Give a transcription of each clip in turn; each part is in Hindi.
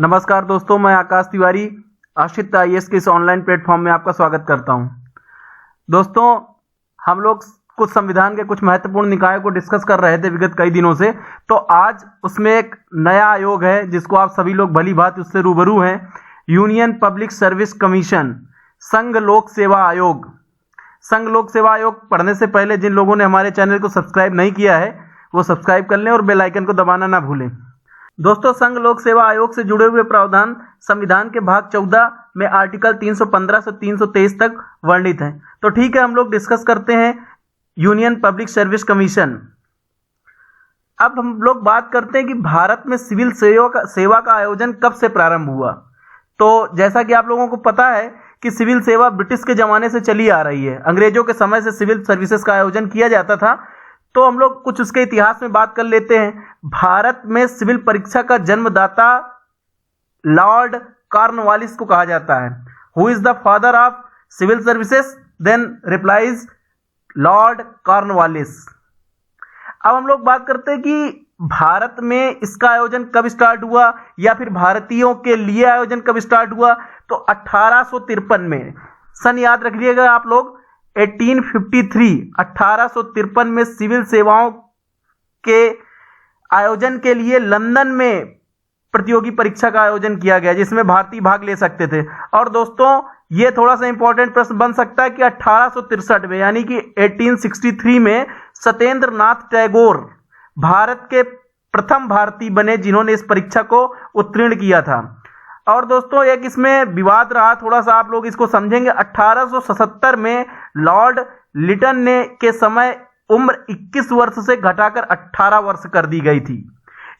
नमस्कार दोस्तों, मैं आकाश तिवारी आश्रित आईएएस के इस ऑनलाइन प्लेटफॉर्म में आपका स्वागत करता हूं। दोस्तों, हम लोग कुछ संविधान के कुछ महत्वपूर्ण निकायों को डिस्कस कर रहे थे विगत कई दिनों से। तो आज उसमें एक नया आयोग है जिसको आप सभी लोग भली भांति उससे रूबरू हैं। यूनियन पब्लिक सर्विस कमीशन, संघ लोक सेवा आयोग। संघ लोक सेवा आयोग पढ़ने से पहले जिन लोगों ने हमारे चैनल को सब्सक्राइब नहीं किया है वो सब्सक्राइब कर लें और बेल आइकन को दबाना ना भूलें। दोस्तों, संघ लोक सेवा आयोग से जुड़े हुए प्रावधान संविधान के भाग 14 में आर्टिकल 315 से 323 तक वर्णित हैं। तो ठीक है, हम लोग डिस्कस करते हैं यूनियन पब्लिक सर्विस कमीशन। अब हम लोग बात करते हैं कि भारत में सिविल सेवा का आयोजन कब से प्रारंभ हुआ। तो जैसा कि आप लोगों को पता है कि सिविल सेवा ब्रिटिश के जमाने से चली आ रही है। अंग्रेजों के समय से सिविल सर्विसेज का आयोजन किया जाता था। तो हम लोग कुछ उसके इतिहास में बात कर लेते हैं। भारत में सिविल परीक्षा का जन्मदाता लॉर्ड कॉर्नवालिस को कहा जाता है। Who is the father of civil services? Then replies Lord Cornwallis. अब हम लोग बात करते हैं कि भारत में इसका आयोजन कब स्टार्ट हुआ या फिर भारतीयों के लिए आयोजन कब स्टार्ट हुआ। तो 1853 में, सन याद रखिएगा आप लोग, 1853 में सिविल सेवाओं के आयोजन के लिए लंदन में प्रतियोगी परीक्षा का आयोजन किया गया जिसमें भारतीय भाग ले सकते थे। और दोस्तों, ये थोड़ा सा इंपॉर्टेंट प्रश्न बन सकता है कि 1863 में यानी कि 1863 में सत्येंद्र नाथ टैगोर भारत के प्रथम भारतीय बने जिन्होंने इस परीक्षा को उत्तीर्ण किया था। और दोस्तों, एक इसमें विवाद रहा, थोड़ा सा आप लोग इसको समझेंगे। 1877 में लॉर्ड लिटन ने के समय उम्र 21 वर्ष से घटाकर 18 वर्ष कर दी गई थी।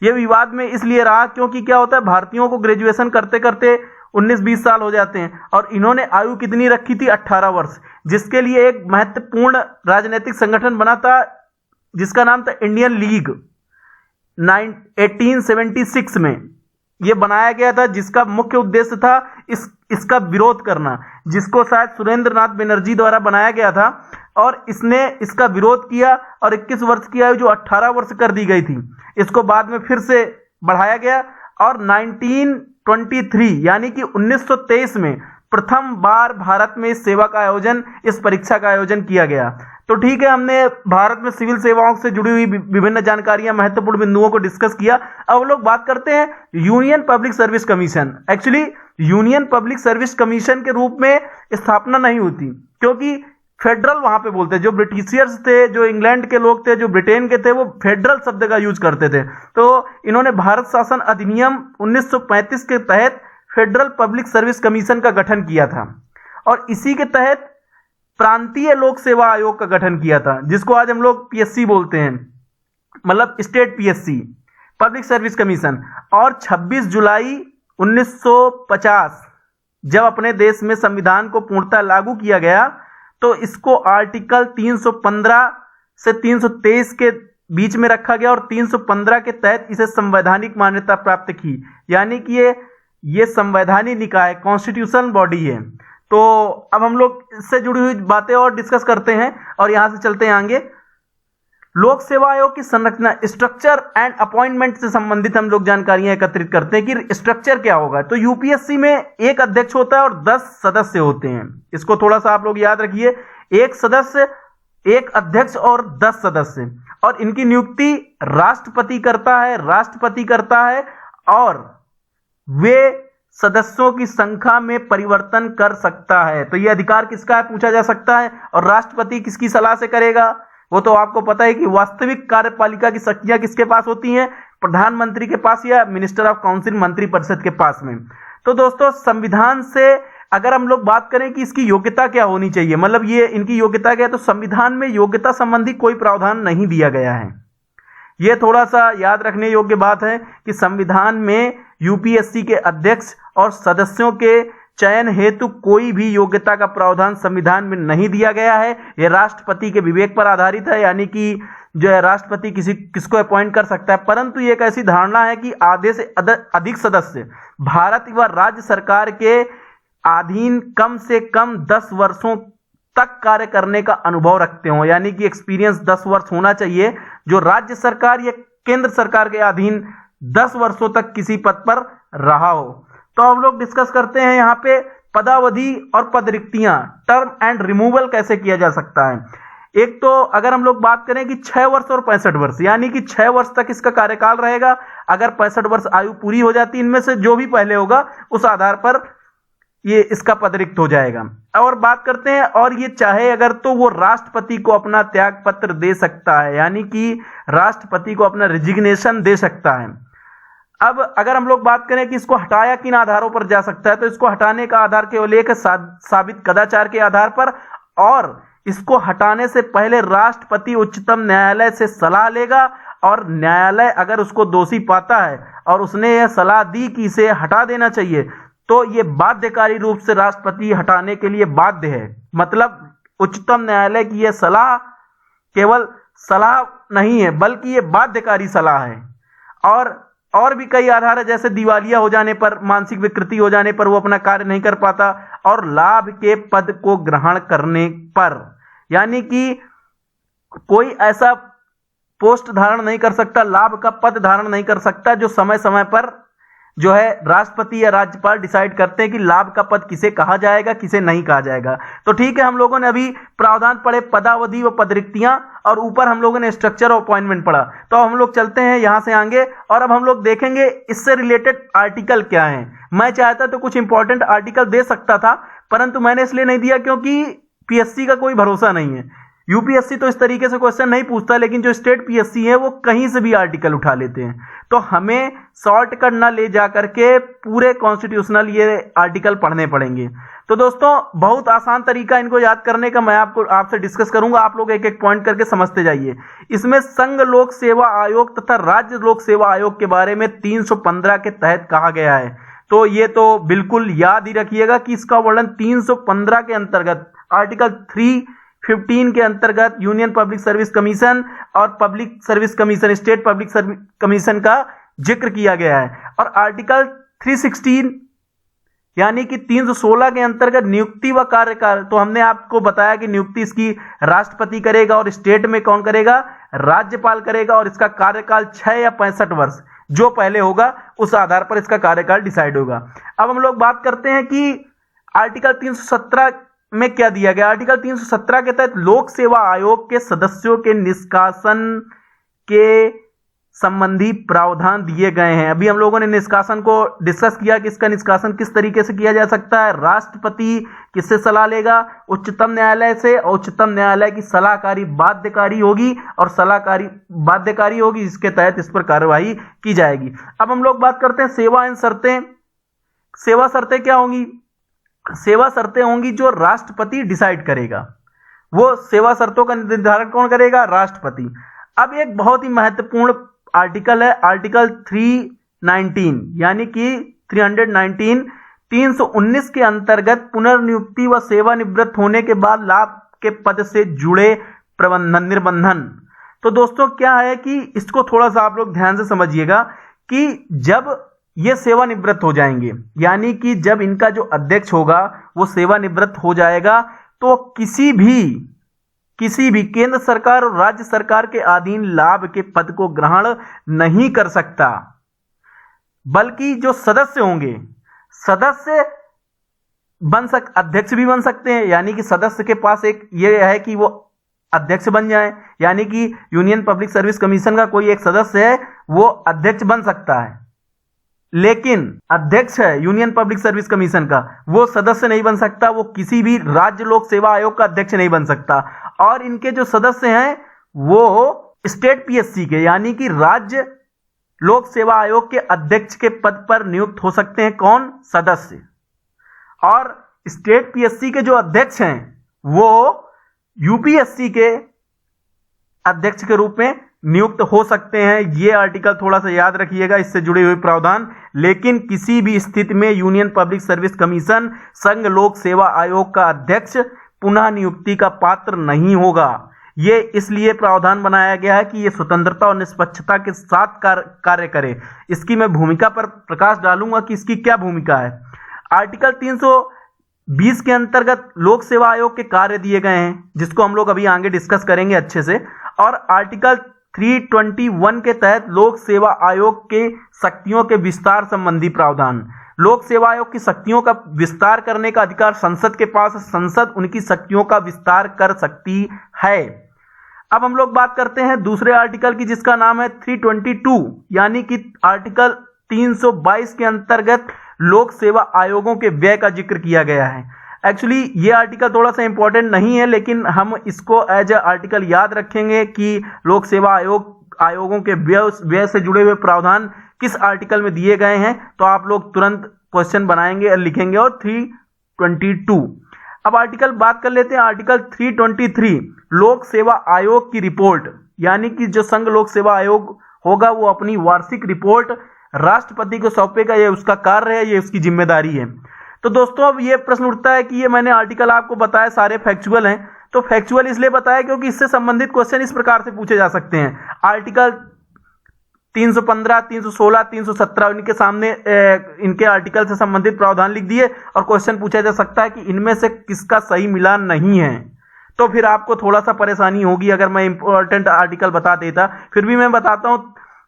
यह विवाद में इसलिए रहा क्योंकि क्या होता है, भारतीयों को ग्रेजुएशन करते करते 19-20 साल हो जाते हैं और इन्होंने आयु कितनी रखी थी? 18 वर्ष, जिसके लिए एक महत्वपूर्ण राजनीतिक संगठन बना था जिसका नाम था इंडियन लीग। 1876 में यह बनाया गया था जिसका मुख्य उद्देश्य था इसका विरोध करना, जिसको शायद सुरेंद्र नाथ बनर्जी द्वारा बनाया गया था। और इसने इसका विरोध किया और 21 वर्ष की आयु जो 18 वर्ष कर दी गई थी इसको बाद में फिर से बढ़ाया गया और 1923 यानी कि 1923 में प्रथम बार भारत में इस सेवा का आयोजन, इस परीक्षा का आयोजन किया गया। तो ठीक है, हमने भारत में सिविल सेवाओं से जुड़ी हुई विभिन्न जानकारियां, महत्वपूर्ण बिंदुओं को डिस्कस किया। अब लोग बात करते हैं union public service commission. Actually union public service commission के रूप में स्थापना नहीं होती क्योंकि फेडरल वहां पे बोलते हैं। जो ब्रिटिशियर्स थे, जो इंग्लैंड के लोग थे, जो ब्रिटेन के थे, वो फेडरल शब्द का यूज करते थे। तो इन्होंने भारत शासन अधिनियम 1935 के तहत फेडरल पब्लिक सर्विस कमीशन का गठन किया था और इसी के तहत प्रांतीय लोक सेवा आयोग का गठन किया था जिसको आज हम लोग पीएससी बोलते हैं, मतलब state PSC, public service commission. और 26 जुलाई 1950 जब अपने देश में संविधान को पूर्णतः लागू किया गया तो इसको आर्टिकल 315 से 323 के बीच में रखा गया और 315 के तहत इसे संवैधानिक मान्यता प्राप्त की। यानी कि ये संवैधानिक निकाय, कॉन्स्टिट्यूशनल बॉडी है। तो अब हम लोग इससे जुड़ी हुई बातें और डिस्कस करते हैं और यहां से चलते हैं आगे। लोक सेवा आयोग की संरचना, स्ट्रक्चर एंड अपॉइंटमेंट से संबंधित हम लोग जानकारियां एकत्रित करते हैं कि स्ट्रक्चर क्या होगा। तो यूपीएससी में एक अध्यक्ष होता है और 10 सदस्य होते हैं। इसको थोड़ा सा आप लोग याद रखिए, एक सदस्य, एक अध्यक्ष और 10 सदस्य। और इनकी नियुक्ति राष्ट्रपति करता है और वे सदस्यों की संख्या में परिवर्तन कर सकता है। तो यह अधिकार किसका है पूछा जा सकता है। और राष्ट्रपति किसकी सलाह से करेगा? वो तो आपको पता है कि वास्तविक कार्यपालिका की शक्तियां किसके पास होती हैं? प्रधानमंत्री के पास या मिनिस्टर ऑफ काउंसिल, मंत्री परिषद के पास में। तो दोस्तों, संविधान से अगर हम लोग बात करें कि इसकी योग्यता क्या होनी चाहिए, मतलब ये इनकी योग्यता क्या है, तो संविधान में योग्यता संबंधी कोई प्रावधान नहीं दिया गया है। यह थोड़ा सा याद रखने योग्य बात है कि संविधान में यूपीएससी के अध्यक्ष और सदस्यों के चयन हेतु कोई भी योग्यता का प्रावधान संविधान में नहीं दिया गया है। यह राष्ट्रपति के विवेक पर आधारित है, यानी कि जो है राष्ट्रपति किसको अपॉइंट कर सकता है। परंतु यह एक ऐसी धारणा है कि आधे से अधिक सदस्य भारत व राज्य सरकार के अधीन कम से कम 10 वर्षों तक कार्य करने का अनुभव रखते हो, यानी कि एक्सपीरियंस 10 वर्ष होना चाहिए। जो राज्य सरकार या केंद्र सरकार के अधीन 10 वर्षों तक किसी पद पर रहा हो। तो हम लोग डिस्कस करते हैं यहाँ पे पदावधि और पद रिक्तियां, टर्म एंड रिमूवल कैसे किया जा सकता है। एक तो अगर हम लोग बात करें कि 6 वर्ष और 65 वर्ष, यानी कि 6 वर्ष तक इसका कार्यकाल रहेगा। अगर 65 वर्ष आयु पूरी हो जाती, इनमें से जो भी पहले होगा उस आधार पर ये इसका पद रिक्त हो जाएगा। और बात करते हैं, और ये चाहे अगर तो वो राष्ट्रपति को अपना त्याग पत्र दे सकता है, यानी कि राष्ट्रपति को अपना रिजिग्नेशन दे सकता है। अब अगर हम लोग बात करें कि इसको हटाया किन आधारों पर जा सकता है, तो इसको हटाने का आधार केवल एक साबित कदाचार के आधार पर, और इसको हटाने से पहले राष्ट्रपति उच्चतम न्यायालय से सलाह लेगा, और न्यायालय अगर उसको दोषी पाता है और उसने यह सलाह दी कि इसे हटा देना चाहिए, तो यह बाध्यकारी रूप से राष्ट्रपति हटाने के लिए बाध्य है। मतलब उच्चतम न्यायालय की यह सलाह केवल सलाह नहीं है, बल्कि यह बाध्यकारी सलाह है। और भी कई आधार है, जैसे दिवालिया हो जाने पर, मानसिक विकृति हो जाने पर वो अपना कार्य नहीं कर पाता, और लाभ के पद को ग्रहण करने पर, यानी कि कोई ऐसा पोस्ट धारण नहीं कर सकता, लाभ का पद धारण नहीं कर सकता, जो समय समय पर जो है राष्ट्रपति या राज्यपाल डिसाइड करते हैं कि लाभ का पद किसे कहा जाएगा, किसे नहीं कहा जाएगा। तो ठीक है, हम लोगों ने अभी प्रावधान पढ़े पदावधि व पदरिक्तियां, और ऊपर हम लोगों ने स्ट्रक्चर ऑफ अपॉइंटमेंट पढ़ा। तो हम लोग चलते हैं यहां से आगे, और अब हम लोग देखेंगे इससे रिलेटेड आर्टिकल क्या है। मैं चाहता तो कुछ इंपॉर्टेंट आर्टिकल दे सकता था, परंतु मैंने इसलिए नहीं दिया क्योंकि पीएससी का कोई भरोसा नहीं है। यूपीएससी तो इस तरीके से क्वेश्चन नहीं पूछता, लेकिन जो स्टेट पीएससी है वो कहीं से भी आर्टिकल उठा लेते हैं। तो हमें शॉर्टकट ना ले जा करके पूरे कॉन्स्टिट्यूशनल ये आर्टिकल पढ़ने पड़ेंगे। तो दोस्तों, बहुत आसान तरीका इनको याद करने का मैं आपसे डिस्कस करूंगा, आप लोग एक एक पॉइंट करके समझते जाइए। इसमें संघ लोक सेवा आयोग तथा राज्य लोक सेवा आयोग के बारे में 315 के तहत कहा गया है। तो ये तो बिल्कुल याद ही रखिएगा कि इसका वर्णन 315 के अंतर्गत आर्टिकल 315 के अंतर्गत यूनियन पब्लिक सर्विस कमीशन और public service commission, state public service commission का जिक्र किया गया है। और आर्टिकल 316 यानी कि 316 के अंतर्गत नियुक्ति व कार्यकाल, तो हमने आपको बताया कि नियुक्ति इसकी राष्ट्रपति करेगा, और स्टेट में कौन करेगा, राज्यपाल करेगा, और इसका कार्यकाल 6 या 65 वर्ष जो पहले होगा उस आधार पर इसका कार्यकाल डिसाइड होगा। अब हम लोग बात करते हैं कि आर्टिकल 317 में क्या दिया गया। आर्टिकल 317 के तहत लोक सेवा आयोग के सदस्यों के निष्कासन के संबंधी प्रावधान दिए गए हैं। अभी हम लोगों ने निष्कासन को डिस्कस किया कि इसका निष्कासन किस तरीके से किया जा सकता है। राष्ट्रपति किससे सलाह लेगा, उच्चतम न्यायालय से, और उच्चतम न्यायालय की सलाहकारी बाध्यकारी होगी, और सलाहकारी बाध्यकारी होगी जिसके तहत इस पर कार्यवाही की जाएगी। अब हम लोग बात करते हैं सेवा एवं शर्तें। सेवा शर्तें क्या होंगी? सेवा शर्तें होंगी जो राष्ट्रपति डिसाइड करेगा। वो सेवा शर्तों का निर्धारण कौन करेगा? राष्ट्रपति। अब एक बहुत ही महत्वपूर्ण आर्टिकल है, आर्टिकल 319 यानी कि 319 319 के अंतर्गत पुनर्नियुक्ति व सेवानिवृत्त होने के बाद लाभ के पद से जुड़े प्रबंधन निर्बंधन। तो दोस्तों क्या है कि इसको थोड़ा सा आप लोग ध्यान से समझिएगा कि जब ये सेवानिवृत्त हो जाएंगे, यानी कि जब इनका जो अध्यक्ष होगा वो सेवानिवृत्त हो जाएगा, तो किसी भी केंद्र सरकार और राज्य सरकार के अधीन लाभ के पद को ग्रहण नहीं कर सकता, बल्कि जो सदस्य होंगे, सदस्य अध्यक्ष भी बन सकते हैं। यानी कि सदस्य के पास एक ये है कि वो अध्यक्ष बन जाए, यानी कि यूनियन पब्लिक सर्विस कमीशन का कोई एक सदस्य है वो अध्यक्ष बन सकता है, लेकिन अध्यक्ष है यूनियन पब्लिक सर्विस कमीशन का, वो सदस्य नहीं बन सकता, वो किसी भी राज्य लोक सेवा आयोग का अध्यक्ष नहीं बन सकता। और इनके जो सदस्य हैं वो स्टेट पीएससी के, यानी कि राज्य लोक सेवा आयोग के अध्यक्ष के पद पर नियुक्त हो सकते हैं। कौन? सदस्य। और स्टेट पीएससी के जो अध्यक्ष हैं वो यूपीएससी के अध्यक्ष के रूप में नियुक्त हो सकते हैं। यह आर्टिकल थोड़ा सा याद रखिएगा, इससे जुड़े हुए प्रावधान। लेकिन किसी भी स्थिति में यूनियन पब्लिक सर्विस कमीशन संघ लोक सेवा आयोग का अध्यक्ष पुनः नियुक्ति का पात्र नहीं होगा। ये इसलिए प्रावधान बनाया गया है कि ये स्वतंत्रता और निष्पक्षता के साथ कार्य करे। इसकी मैं भूमिका पर प्रकाश डालूंगा कि इसकी क्या भूमिका है। आर्टिकल 320 के अंतर्गत लोक सेवा आयोग के कार्य दिए गए हैं, जिसको हम लोग अभी आगे डिस्कस करेंगे अच्छे से। और आर्टिकल 321 के तहत लोक सेवा आयोग के शक्तियों के विस्तार संबंधी प्रावधान। लोक सेवा आयोग की शक्तियों का विस्तार करने का अधिकार संसद के पास, संसद उनकी शक्तियों का विस्तार कर सकती है। अब हम लोग बात करते हैं दूसरे आर्टिकल की, जिसका नाम है 322, यानी कि आर्टिकल 322 के अंतर्गत लोक सेवा आयोगों के व्यय का जिक्र किया गया है। एक्चुअली ये आर्टिकल थोड़ा सा इंपॉर्टेंट नहीं है, लेकिन हम इसको एज ए आर्टिकल याद रखेंगे कि लोक सेवा आयोगों के व्यय से जुड़े हुए प्रावधान किस आर्टिकल में दिए गए हैं, तो आप लोग तुरंत क्वेश्चन बनाएंगे और लिखेंगे। और 322 अब आर्टिकल बात कर लेते हैं। आर्टिकल 323 लोक सेवा आयोग की रिपोर्ट, यानी कि जो संघ लोक सेवा आयोग होगा वो अपनी वार्षिक रिपोर्ट राष्ट्रपति को सौंपेगा। ये उसका कार्य है, ये उसकी जिम्मेदारी है। तो दोस्तों अब ये प्रश्न उठता है कि ये मैंने आर्टिकल आपको बताया सारे फैक्चुअल हैं, तो फैक्चुअल इसलिए बताया क्योंकि इससे संबंधित क्वेश्चन इस प्रकार से पूछे जा सकते हैं। आर्टिकल 315, 316, 317 इनके सामने इनके आर्टिकल से संबंधित प्रावधान लिख दिए और क्वेश्चन पूछा जा सकता है कि इनमें से किसका सही मिलान नहीं है, तो फिर आपको थोड़ा सा परेशानी होगी अगर मैं इंपॉर्टेंट आर्टिकल बता देता। फिर भी मैं बताता हूं,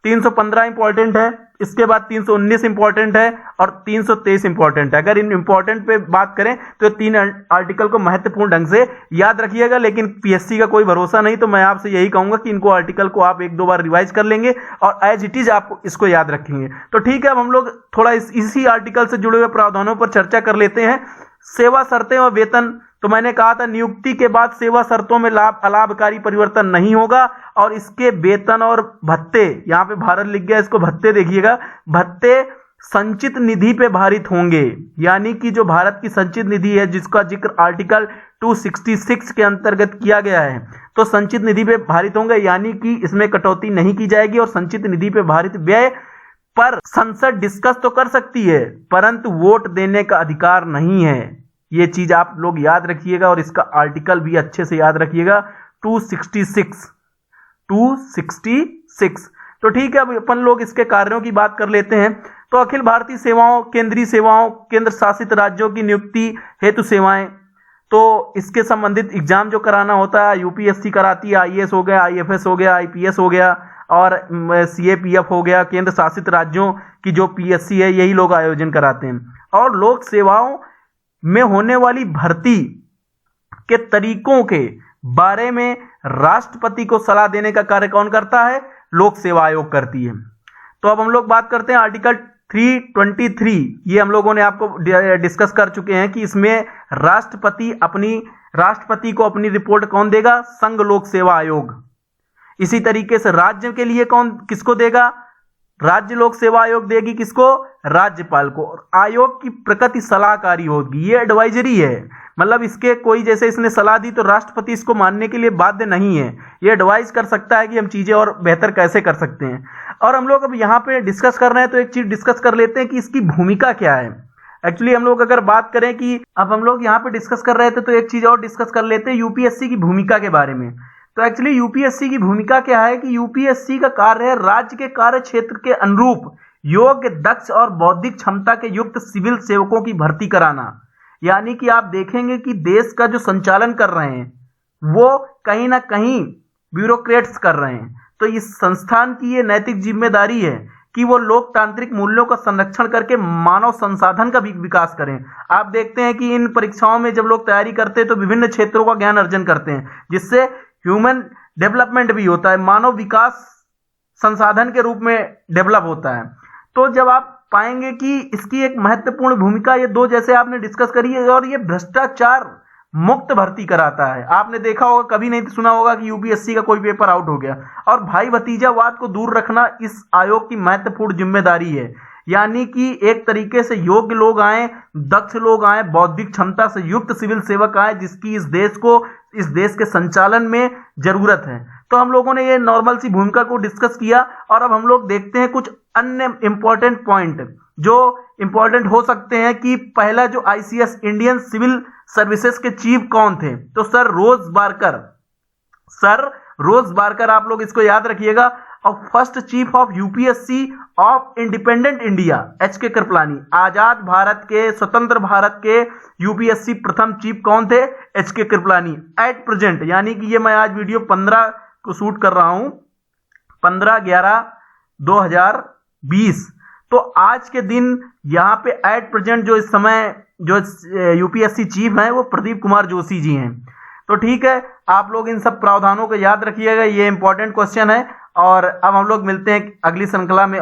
315 इंपॉर्टेंट है, इसके बाद 319 इंपॉर्टेंट है और 323 इंपॉर्टेंट है। अगर इन इंपॉर्टेंट पे बात करें तो तीन आर्टिकल को महत्वपूर्ण ढंग से याद रखिएगा, लेकिन पीएससी का कोई भरोसा नहीं, तो मैं आपसे यही कहूंगा कि इनको आर्टिकल को आप एक दो बार रिवाइज कर लेंगे और एज इट इज आप इसको याद रखेंगे। तो ठीक है, अब हम लोग थोड़ा इसी आर्टिकल से जुड़े हुए प्रावधानों पर चर्चा कर लेते हैं। सेवा शर्तें और वेतन, तो मैंने कहा था नियुक्ति के बाद सेवा शर्तों में अलाभकारी परिवर्तन नहीं होगा और इसके वेतन और भत्ते, यहां पे भारत लिख गया, इसको भत्ते देखिएगा, भत्ते संचित निधि पे भारित होंगे। यानी कि जो भारत की संचित निधि है जिसका जिक्र आर्टिकल 266 के अंतर्गत किया गया है, तो संचित निधि पे भारित होंगे, यानी कि इसमें कटौती नहीं की जाएगी और संचित निधि पे भारित व्यय पर संसद डिस्कस तो कर सकती है परंतु वोट देने का अधिकार नहीं है। ये चीज आप लोग याद रखिएगा और इसका आर्टिकल भी अच्छे से याद रखिएगा, 266। तो ठीक है, अब अपन लोग इसके कार्यों की बात कर लेते हैं। तो अखिल भारतीय सेवाओं, केंद्रीय सेवाओं, केंद्र शासित राज्यों की नियुक्ति हेतु सेवाएं, तो इसके संबंधित एग्जाम जो कराना होता है यूपीएससी कराती है, आईएएस हो गया, आईएफएस हो गया, आईपीएस हो गया और सीएपीएफ हो गया। केंद्र शासित राज्यों की जो पीएससी है यही लोग आयोजन कराते हैं। और लोक सेवाओं में होने वाली भर्ती के तरीकों के बारे में राष्ट्रपति को सलाह देने का कार्य कौन करता है? लोक सेवा आयोग करती है। तो अब हम लोग बात करते हैं आर्टिकल 323। ये हम लोगों ने आपको डिस्कस कर चुके हैं कि इसमें राष्ट्रपति को अपनी रिपोर्ट कौन देगा? संघ लोक सेवा आयोग। इसी तरीके से राज्य के लिए किसको देगा? राज्य लोक सेवा आयोग देगी किसको? राज्यपाल को। आयोग की प्रकृति सलाहकारी होगी, ये एडवाइजरी है, मतलब इसके कोई जैसे इसने सलाह दी तो राष्ट्रपति इसको मानने के लिए बाध्य नहीं है, ये एडवाइज कर सकता है कि हम चीजें और बेहतर कैसे कर सकते हैं। और हम लोग अब यहाँ पे डिस्कस कर रहे हैं तो एक चीज डिस्कस कर लेते हैं कि इसकी भूमिका क्या है। एक्चुअली हम लोग अगर बात करें कि अब हम लोग यहाँ पे डिस्कस कर रहे थे तो एक चीज और डिस्कस कर लेते हैं यूपीएससी की भूमिका के बारे में। तो एक्चुअली यूपीएससी की भूमिका क्या है कि यूपीएससी का कार्य है राज्य के कार्य क्षेत्र के अनुरूप योग्य, दक्ष और बौद्धिक क्षमता के युक्त सिविल सेवकों की भर्ती कराना। यानी कि आप देखेंगे कि देश का जो संचालन कर रहे हैं वो कहीं ना कहीं ब्यूरोक्रेट्स कर रहे हैं, तो इस संस्थान की ये नैतिक जिम्मेदारी है कि वो लोकतांत्रिक मूल्यों का संरक्षण करके मानव संसाधन का भी विकास करें। आप देखते हैं कि इन परीक्षाओं में जब लोग तैयारी करते हैं तो विभिन्न क्षेत्रों का ज्ञान अर्जन करते हैं, जिससे ह्यूमन डेवलपमेंट भी होता है, मानव विकास संसाधन के रूप में डेवलप होता है। तो जब आप पाएंगे कि इसकी एक महत्वपूर्ण भूमिका ये दो जैसे आपने डिस्कस करी है, और ये भ्रष्टाचार मुक्त भर्ती कराता है। आपने देखा होगा, कभी नहीं सुना होगा कि यूपीएससी का कोई पेपर आउट हो गया। और भाई भतीजावाद को दूर रखना इस आयोग की महत्वपूर्ण जिम्मेदारी है। यानी कि एक तरीके से योग्य लोग आए, दक्ष लोग आए, बौद्धिक क्षमता से युक्त सिविल सेवक आए, जिसकी इस देश के संचालन में जरूरत है। तो हम लोगों ने ये नॉर्मल सी भूमिका को डिस्कस किया और अब हम लोग देखते हैं कुछ अन्य इंपॉर्टेंट पॉइंट जो इंपॉर्टेंट हो सकते हैं। कि पहला जो आईसीएस इंडियन सिविल सर्विसेज के चीफ कौन थे? तो सर रोज बारकर आप लोग इसको याद रखिएगा। और first chief of UPSC of independent India H K. Kripalani. आजाद भारत के, स्वतंत्र भारत के यूपीएससी प्रथम चीफ कौन थे? एच.के. कृपलानी। एट प्रेजेंट, यानी कि ये मैं आज वीडियो 15 को शूट कर रहा हूं, 15/11/2020। तो आज के दिन यहाँ पे एट प्रेजेंट जो इस समय जो यूपीएससी चीफ हैं वो प्रदीप कुमार जोशी जी हैं। तो ठीक है, आप लोग इन सब प्रावधानों को याद रखिएगा, ये इंपॉर्टेंट क्वेश्चन है। और अब हम लोग मिलते हैं अगली श्रृंखला में।